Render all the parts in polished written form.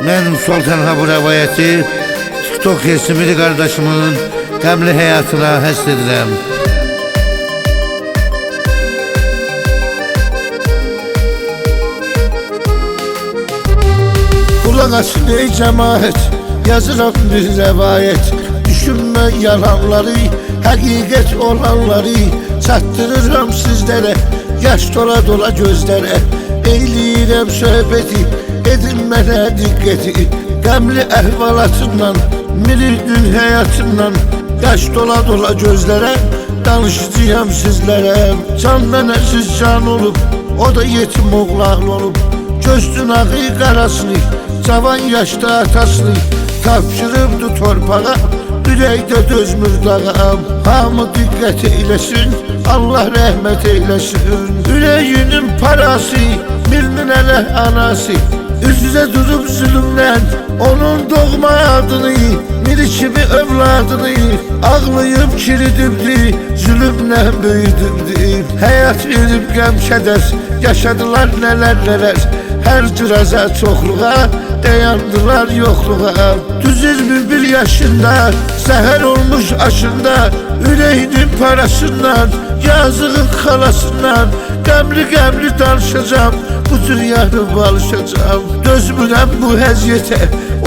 Ben Sultan Habur Rəvayəti TikTok resimli kardeşimin qəmli həyatına həsr edirəm. Kulak asın ey cemaat, yazıram bir rəvayət. Düşünmə yalanları, həqiqət olanları çatdırıram sizlərə, yaş dola dola gözlərə. Eyləyirəm söhbəti, edin mənə diqqəti. Qəmli əhvalatından, miridin həyatından, yaş dola dola gözlərə danışacağım sizlərə. Candan əziz can olub, o da yetim oğlan olub. Gözün ağı qarasını, cavan yaşda atasını tapşırıbdı torpağa, ürəkdə dözmür dağam. Hamı diqqət eyləsin, Allah rəhmət eyləsin. Ürəyinin parası, birinin ələ anası, üzrə durub zülümdən onun doğma adını, biri kimi övladını ağlayıb kiridibdi, zülümlə böyüdübdi. Həyat verib qəm kədər, yaşadılar nələr nələr. Hər cıraza çoxluğa, dayandılar yoxluğa. Düz 21 yaşında, səhər olmuş aşında, ürəyinin parasından, yazığın xalasından qəmli qəmli danışacağım, bu cür yarım alışacağım. Dözmürəm bu həziyyətə,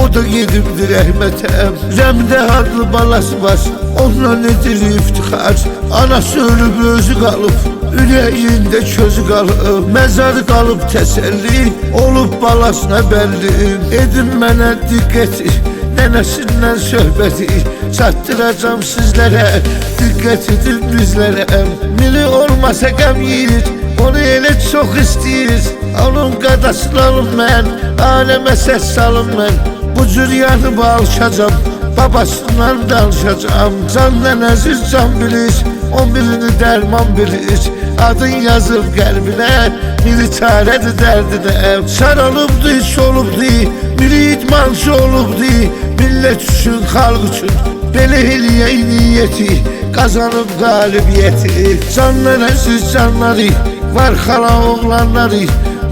o da gedibdi rəhmətə. Rəmdə adlı balası var, onunla nedir iftixar. Anası ölüb özü qalıb, ürəyində közü qalıb. Məzarı qalıb təsəlli, olub balasına bəlli. Edin mənə diqqəti, nənəsindən söhbəti çatdıracam sizlərə, diqqət edin bizlərə. Mili olmasa qəm yiyir, onu elə çox istəyir. Onun qadasını alım mən, aləmə səs salım mən. Bu cür yanıb alışacam, babasından danışacam. Candan əziz can bilir, 11'ini dərman bilir. Adın yazıb qəlbinə, biri çarədir dərdinə. Sarılıbdı, solubdu, biri idmançı olubdu. Millət üçün, xalq üçün belə eləyək niyyəti, qazanıb qalibiyyəti. Candan əziz canları, var xala oğlanları,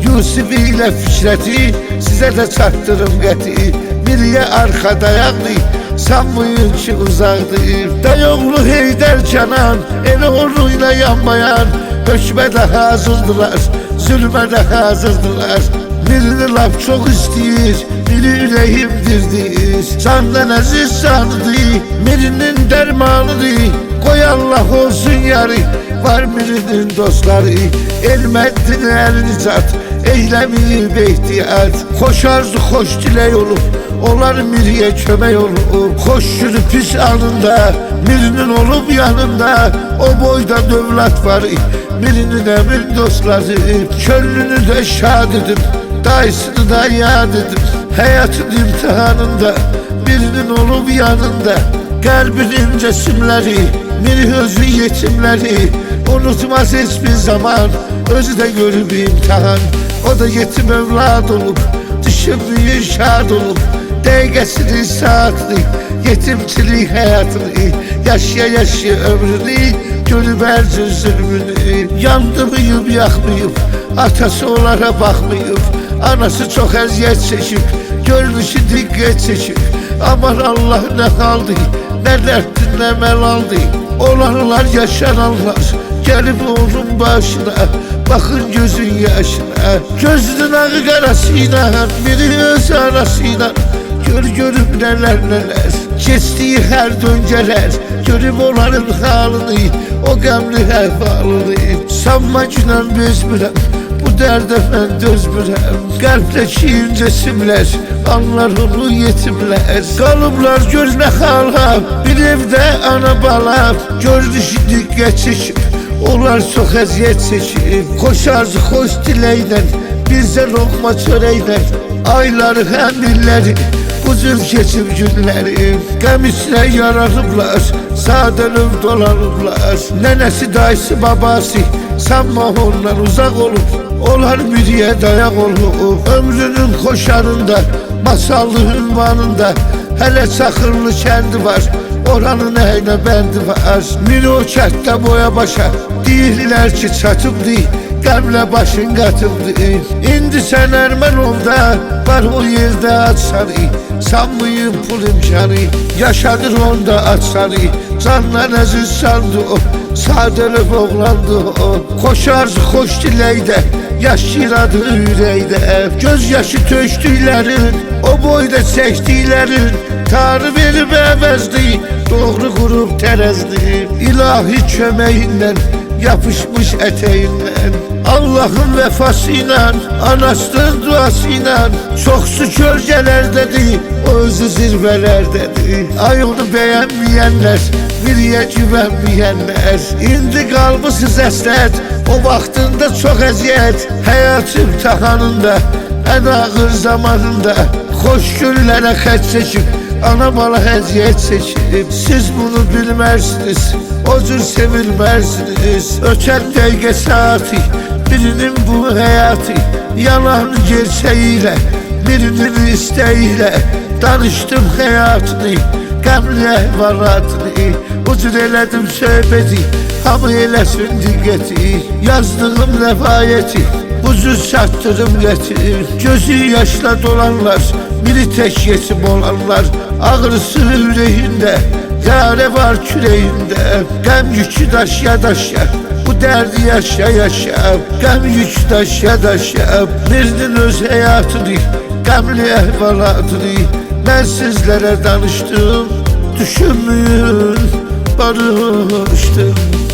Yusuf ilə Fikrəti sizə də çatdırım qəti. Biriyə arxa dayaqdır, sanmayın ki uzaqdır. Dayoğlu Heydər Kənan, elə onunla yanmayan, hökmə də hazırdılar, zülmə də hazırdılar. Birini laf çox istəyir, biri ürəyimdirdir. Candan əziz canıdır, birinin dərmanıdır. Qoy Allah olsun yarı, var birinin dostları. Elməddin əlini çat, eyləmiyib ehtiyat. Xoş arzu, xoş dilək olub, onlar miriyə kömək olub. Xoş yürü pis alında, birinin olub yanında. O boyda dövlət var, birinin əmin dostları. Könlünü də şad edin, dayısını da yad edin. Həyatın imtihanında, birinin olub yanında. Qəlbinin resimləri, biri özü yetimləri. Unutmaz hiçbir zaman, özü də görüb imtihan. O da yetim evlad olub, düşünmüyün şad olub. Dəqiqəsini, saatini, yetimçilik həyatını, yaşaya yaşaya ömrünü, görüb hər cür zülmünü. Yandı mıyıb, yaxmayıb, atası onlara baxmayıb. Anası çox əziyyət çəkib, görünüşü diqqət çəkib. Aman Allah nə qaldı, nə dərddir, nə məlaldı. Olanlar yaşananlar, gəlib onun başına, baxın gözün yaşına. Gözünün ağı qarasıyla, biri öz arasıyla, görüb nələr nələr. Keçdiyi hər döngələr, görüb onların halını, o qəmli əhvalını. Sanma günən bezmirəm, bu dərdə mən dözmürəm. Qəlbdəki incəsimlər, anlar onu yetimlər. Qalıblar gör nə xala, bir evdə ana bala. Görünüşü diqqət çəkib, onlar çox əziyyət çəkib. Xoş arzu, xoş diləklə, bizə lokma çörəklə. Ayları, həm illəri, bu cür keçib günlərim. Qəm içinə yararıblar, sadəlöv dolanıblar. Nənəsi, dayısı, babası, sanma ondan uzaq olub. Onlar biriyə dayaq olub. Ömrünün xoşarında, masallı ünvanında, hələ Çaxırlı kəndi var, oranın əylə bəndi var. Mini o kətdə boya başa, deyirlər ki çatıbdır, Qəmlə başın qatıldı. İndi sən ərmən ol da var o yerdə açarı. Sanmayın pul imkanı, yaşadır onda açarı. Candan əziz sandı o, sadəlöv oğlandı o. Koşarız xoş diləkdə, yaşayıradı ürəkdə. Göz yaşı tökdüklərin, o boyda çəkdiklərin Tanrı verib əvəzdi, doğru qurub tərəzdi. İlahi köməyindən, yapışmış ətəyindən. Allah'ın vefasıyla, anasının duasıyla çoksu kölgelerdedir, o özü zirvelerdedir. Ay onu beğenmeyenler, biriye güvenmeyenler. İndi kalmışsız əsrət, o vaxtında çok əziyyət. Hayat imtihanında, en ağır zamanında xoş günlərə xət çəkib, ana bala əziyyət çəkib. Siz bunu bilmərsiniz, o cür sevilmərsiniz. Ötən dəqiqə saati, birinin bu həyatı, yalan gerçeğiyle, birinin isteğiyle danıştım həyatını, qəmli əhvalatını. Ucur elədim söhbəti, hamı eləsin diqqəti. Yazdığım rəvayəti, ucuz çatdırım gətir. Gözü yaşla dolanlar, biri tək yetim olanlar. Ağrısı ürəyində, yare var kürəyində. Qəm yükü daşya daşya, bu derdi yaşa yaşa. Qəm yük daşya daşya, birinin öz həyatını, qəmli əhvalatını mən sizlərə danışdım. Düşünməyin, barışdım.